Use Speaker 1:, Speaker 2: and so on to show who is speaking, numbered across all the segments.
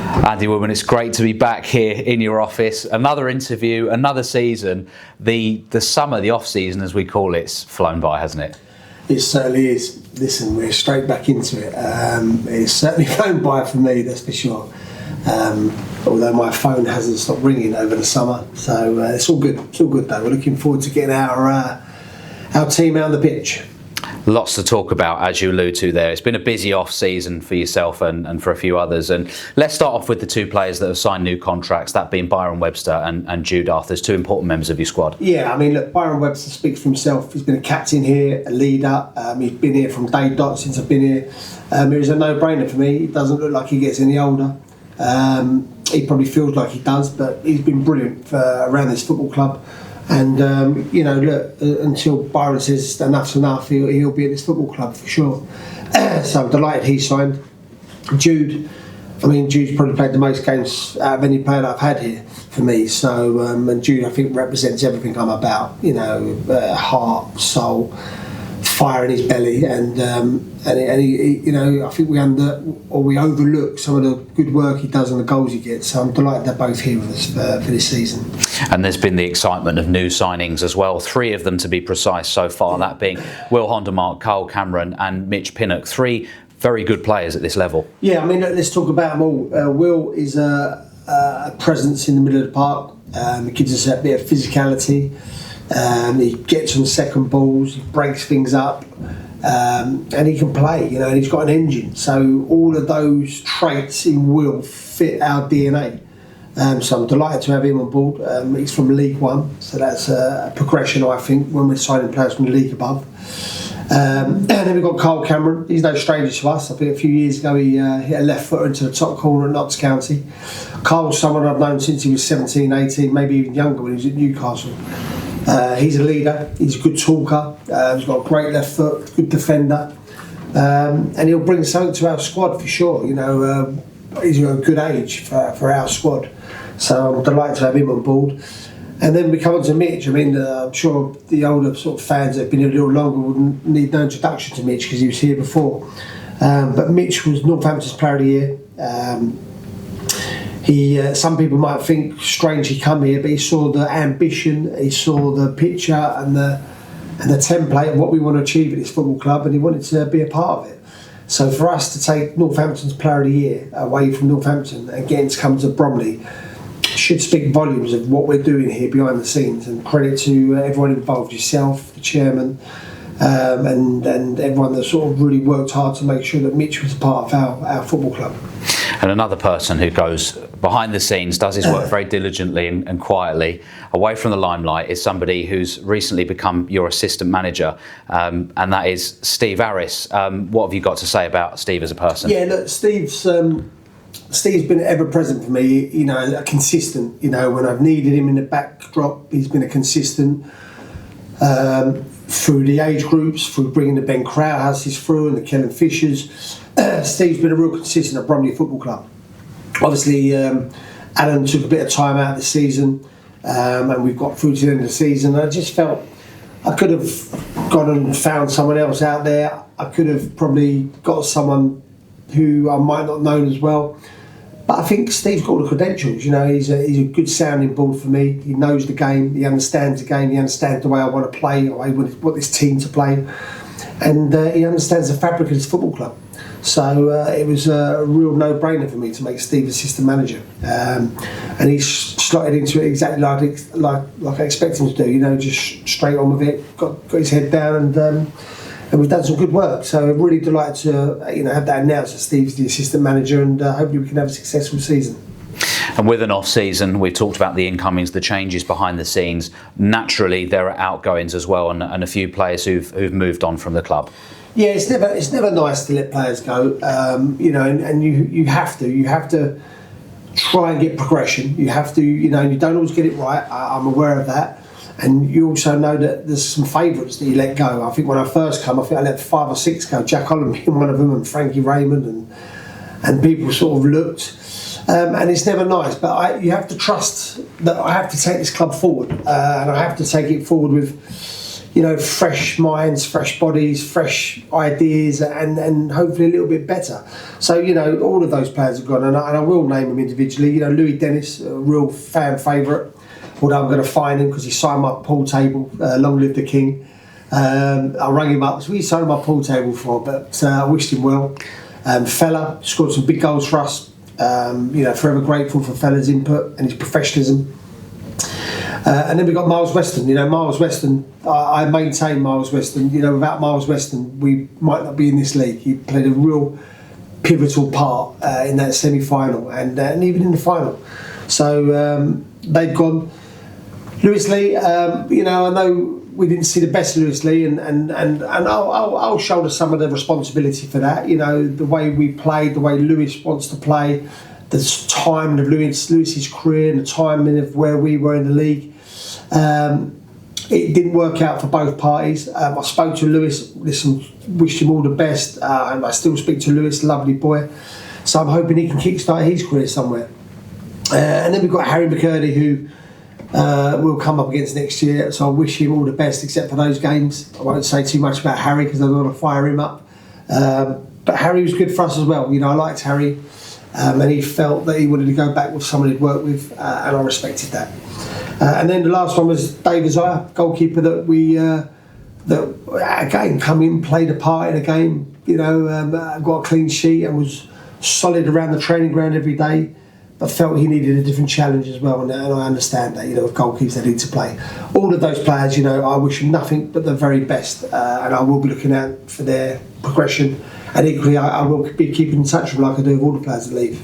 Speaker 1: Andy Woodman, it's great to be back here in your office. Another interview, another season. The summer, the off-season as we call it's flown by, hasn't it?
Speaker 2: It certainly is. Listen, we're straight back into it. It's certainly flown by for me, that's for sure. Although my phone hasn't stopped ringing over the summer. So it's all good. It's all good though. We're looking forward to getting our team out on the pitch.
Speaker 1: Lots to talk about, as you allude to there. It's been a busy off-season for yourself and for a few others. And let's start off with the two players that have signed new contracts, that being Byron Webster and Jude Arthurs, two important members of your squad.
Speaker 2: Yeah, I mean, look, Byron Webster speaks for himself. He's been a captain here, a leader. He's been here from day dot since I've been here. It was a no-brainer for me. It doesn't look like he gets any older. He probably feels like he does, but he's been brilliant around this football club. And, look, until Byron says enough's enough, he'll be at this football club for sure. So I'm delighted he signed. Jude's probably played the most games out of any player that I've had here for me. So, and Jude, I think, represents everything I'm about. Heart, soul, fire in his belly, and he, I think we overlook some of the good work he does and the goals he gets. So I'm delighted they're both here with us for this season.
Speaker 1: And there's been the excitement of new signings as well. 3 of them to be precise so far. That being Will Hondermark, Carl Cameron, and Mitch Pinnock. 3 very good players at this level. Yeah,
Speaker 2: I mean, let's talk about them all. Will is a presence in the middle of the park. He gives us a bit of physicality. He gets on second balls, he breaks things up, and he can play, and he's got an engine. So all of those traits in Will fit our DNA. So I'm delighted to have him on board. He's from League One, so that's a progression, I think, when we're signing players from the league above. And then we've got Carl Cameron. He's no stranger to us. I think a few years ago he hit a left footer into the top corner at Notts County. Carl's someone I've known since he was 17, 18, maybe even younger when he was at Newcastle. He's a leader, he's a good talker, he's got a great left foot, good defender, and he'll bring something to our squad for sure. He's a good age for our squad, so I'm delighted to have him on board. And then we come on to Mitch. I'm sure the older sort of fans that have been here a little longer wouldn't need no introduction to Mitch because he was here before. But Mitch was Northampton's Player of the Year. Some people might think strange he come here, but he saw the ambition, he saw the picture and the template of what we want to achieve at this football club, and he wanted to be a part of it. So for us to take Northampton's Player of the Year away from Northampton and get him to come to Bromley should speak volumes of what we're doing here behind the scenes, and credit to everyone involved, yourself, the chairman, and everyone that sort of really worked hard to make sure that Mitch was a part of our football club.
Speaker 1: And another person who goes behind the scenes, does his work very diligently and quietly, away from the limelight, is somebody who's recently become your assistant manager, and that is Steve Harris. What have you got to say about Steve as a person?
Speaker 2: Yeah, look, Steve's been ever present for me. A consistent. When I've needed him in the backdrop, he's been a consistent. Through the age groups, through bringing the Ben Crowhouses through and the Kellen Fishers. Steve's been a real consistent at Bromley Football Club. Obviously, Alan took a bit of time out of the season, and we've got through to the end of the season. I just felt I could have gone and found someone else out there. I could have probably got someone who I might not know as well. But I think Steve's got all the credentials. He's a good sounding board for me. He knows the game. He understands the game. He understands the way I want to play. I want this team to play, and he understands the fabric of this football club. So it was a real no-brainer for me to make Steve assistant manager, and he slotted into it exactly like I expect him to do. Just straight on with it. Got his head down, and we've done some good work. So I'm really delighted to have that announced that Steve's the assistant manager, and hopefully we can have a successful season.
Speaker 1: And with an off-season, we've talked about the incomings, the changes behind the scenes. Naturally, there are outgoings as well, and a few players who've moved on from the club.
Speaker 2: Yeah, it's never nice to let players go, and you have to try and get progression. You have to, you don't always get it right. I'm aware of that. And you also know that there's some favourites that you let go. I think when I first come, I think I let 5 or 6 go. Jack Holland being one of them, and Frankie Raymond, and people sort of looked. And it's never nice, but you have to trust that I have to take this club forward, and I have to take it forward with, fresh minds, fresh bodies, fresh ideas, and hopefully a little bit better. So, all of those players have gone, and I will name them individually. Louis Dennis, a real fan favourite, although I'm going to fine him because he signed my pool table. Long live the king. I rang him up. So he signed my pool table for, but I wished him well. Fella scored some big goals for us. Forever grateful for Fella's input and his professionalism. And then we got Miles Weston. Miles Weston, I maintain Miles Weston. Without Miles Weston, we might not be in this league. He played a real pivotal part in that semi-final and even in the final. So they've gone. Lewis Lee, I know we didn't see the best of Lewis Lee, and I'll shoulder some of the responsibility for that. The way we played, the way Lewis wants to play, the timing of Lewis's career and the timing of where we were in the league. It didn't work out for both parties. I spoke to Lewis, wished him all the best, and I still speak to Lewis, lovely boy. So I'm hoping he can kickstart his career somewhere. And then we've got Harry McCurdy, who we'll come up against next year, so I wish him all the best except for those games. I won't say too much about Harry because I don't want to fire him up, but Harry was good for us as well. I liked Harry, and he felt that he wanted to go back with someone he'd worked with, and I respected that. And then the last one was Dave Isaiah, goalkeeper that we that again come in, played a part in a game, got a clean sheet and was solid around the training ground every day, but felt he needed a different challenge as well, and I understand that, with goalkeepers they need to play. All of those players, I wish them nothing but the very best, and I will be looking out for their progression, and equally I will be keeping in touch with them like I do with all the players that leave.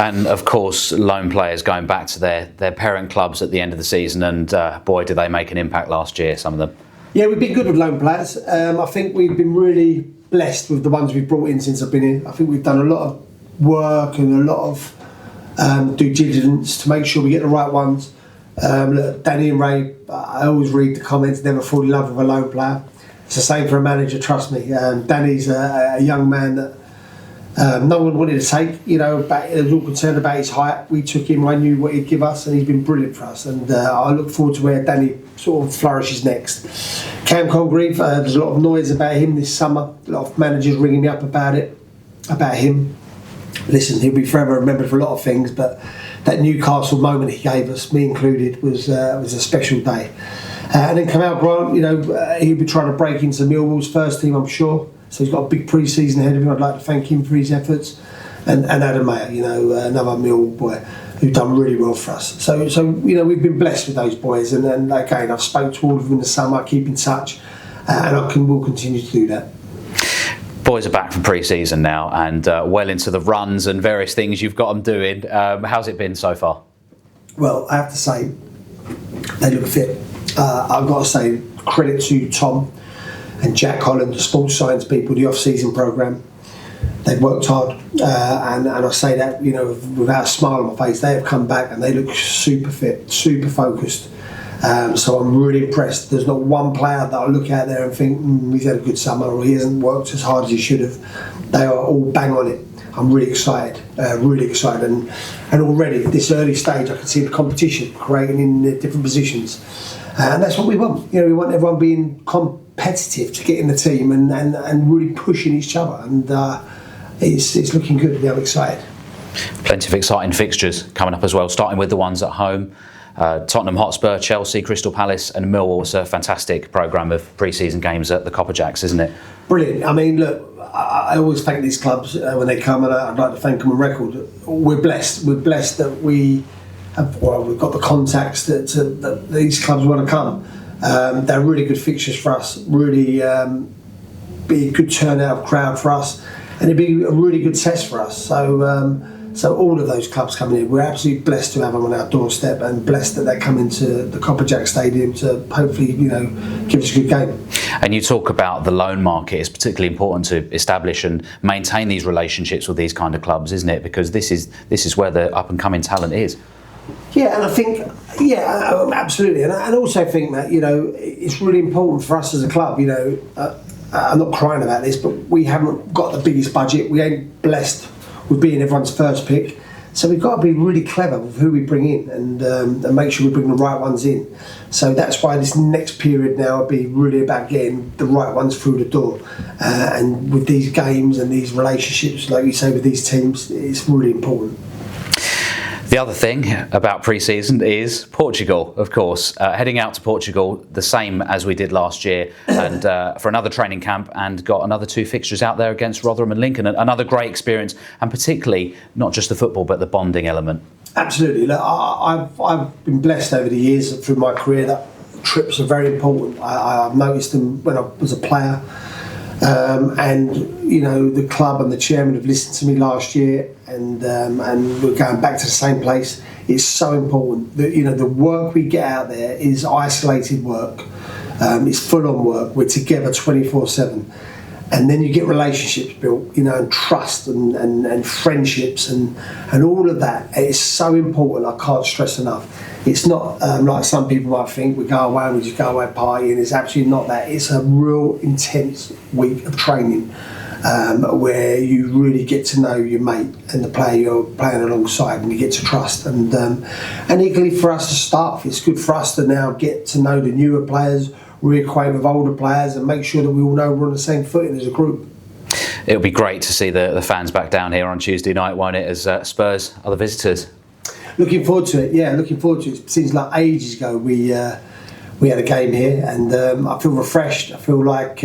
Speaker 1: And of course, loan players going back to their parent clubs at the end of the season, and boy, did they make an impact last year, some of them. Yeah,
Speaker 2: we've been good with loan players. I think we've been really blessed with the ones we've brought in since I've been here. I think we've done a lot of work and a lot of due diligence to make sure we get the right ones. Look, Danny and Ray, I always read the comments, never fall in love with a loan player. It's the same for a manager, trust me. Danny's a young man that no one wanted to take, they was all concerned about his height. We took him, I knew what he'd give us, and he's been brilliant for us. And I look forward to where Danny sort of flourishes next. Cam Congreve, there's a lot of noise about him this summer. A lot of managers ringing me up about him. Listen, he'll be forever remembered for a lot of things, but that Newcastle moment he gave us, me included, was a special day. And then Kamal Grant, he'll be trying to break into Millwall's first team, I'm sure. So he's got a big pre-season ahead of him. I'd like to thank him for his efforts. And Adam Mayer, another Millwall boy who's done really well for us. So we've been blessed with those boys. And again, I've spoke to all of them in the summer, I keep in touch, and will continue to do that.
Speaker 1: Boys are back from pre-season now and well into the runs and various things you've got them doing. How's it been so far?
Speaker 2: Well, I have to say, they look fit. I've got to say, credit to Tom and Jack Holland, the sports science people, the off-season programme. They've worked hard, and I say that without a smile on my face. They have come back and they look super fit, super focused. So I'm really impressed. There's not one player that I look out there and think he's had a good summer or he hasn't worked as hard as he should have. They are all bang on it. I'm really excited, and already at this early stage I can see the competition creating in the different positions, and that's what we want. We want everyone being competitive to get in the team and really pushing each other, and it's looking good. I'm excited.
Speaker 1: Plenty of exciting fixtures coming up as well, starting with the ones at home. Tottenham Hotspur, Chelsea, Crystal Palace and Millwall. It's a fantastic programme of pre-season games at the Copperjacks, isn't it?
Speaker 2: Brilliant. I mean, look, I always thank these clubs when they come, and I'd like to thank them on record. We're blessed. We're blessed that we've got the contacts that these clubs want to come. They're really good fixtures for us, really be a good turnout of crowd for us, and it'd be a really good test for us. So all of those clubs coming in, we're absolutely blessed to have them on our doorstep, and blessed that they're coming to the Copperjack Stadium to hopefully, give us a good game.
Speaker 1: And you talk about the loan market. It's particularly important to establish and maintain these relationships with these kind of clubs, isn't it? Because this is where the up and coming talent is.
Speaker 2: Yeah, and I think, absolutely, and I also think that it's really important for us as a club. I'm not crying about this, but we haven't got the biggest budget. We ain't blessed with being everyone's first pick. So we've got to be really clever with who we bring in and make sure we bring the right ones in. So that's why this next period now will be really about getting the right ones through the door. And with these games and these relationships, like you say, with these teams, it's really important.
Speaker 1: The other thing about pre-season is Portugal, of course. Heading out to Portugal, the same as we did last year, and for another training camp, and got another 2 fixtures out there against Rotherham and Lincoln. Another great experience, and particularly not just the football, but the bonding element.
Speaker 2: Absolutely. Look, I've been blessed over the years through my career that trips are very important. I've noticed them when I was a player. And you know, the club and the chairman have listened to me last year, and we're going back to the same place. It's so important that, you know, the work we get out there is isolated work. It's full-on work. We're together 24/7, and then you get relationships built, you know, and trust and friendships and all of that. It's so important. I can't stress enough. It's not like some people might think, we go away and we just go away partying. It's absolutely not that. It's a real intense week of training where you really get to know your mate and the player you're playing alongside, and you get to trust. And equally for us to start, it's good for us to now get to know the newer players, reacquaint with older players, and make sure that we all know we're on the same footing as a group.
Speaker 1: It'll be great to see the fans back down here on Tuesday night, won't it, as Spurs are the visitors?
Speaker 2: Looking forward to it, yeah, looking forward to it. It seems like ages ago we had a game here, and I feel refreshed. I feel like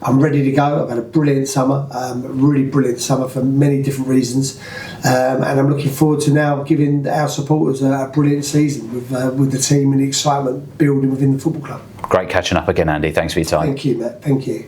Speaker 2: I'm ready to go. I've had a brilliant summer, really brilliant summer for many different reasons, and I'm looking forward to now giving our supporters a brilliant season with the team and the excitement building within the football club.
Speaker 1: Great catching up again, Andy. Thanks for your time.
Speaker 2: Thank you, Matt. Thank you.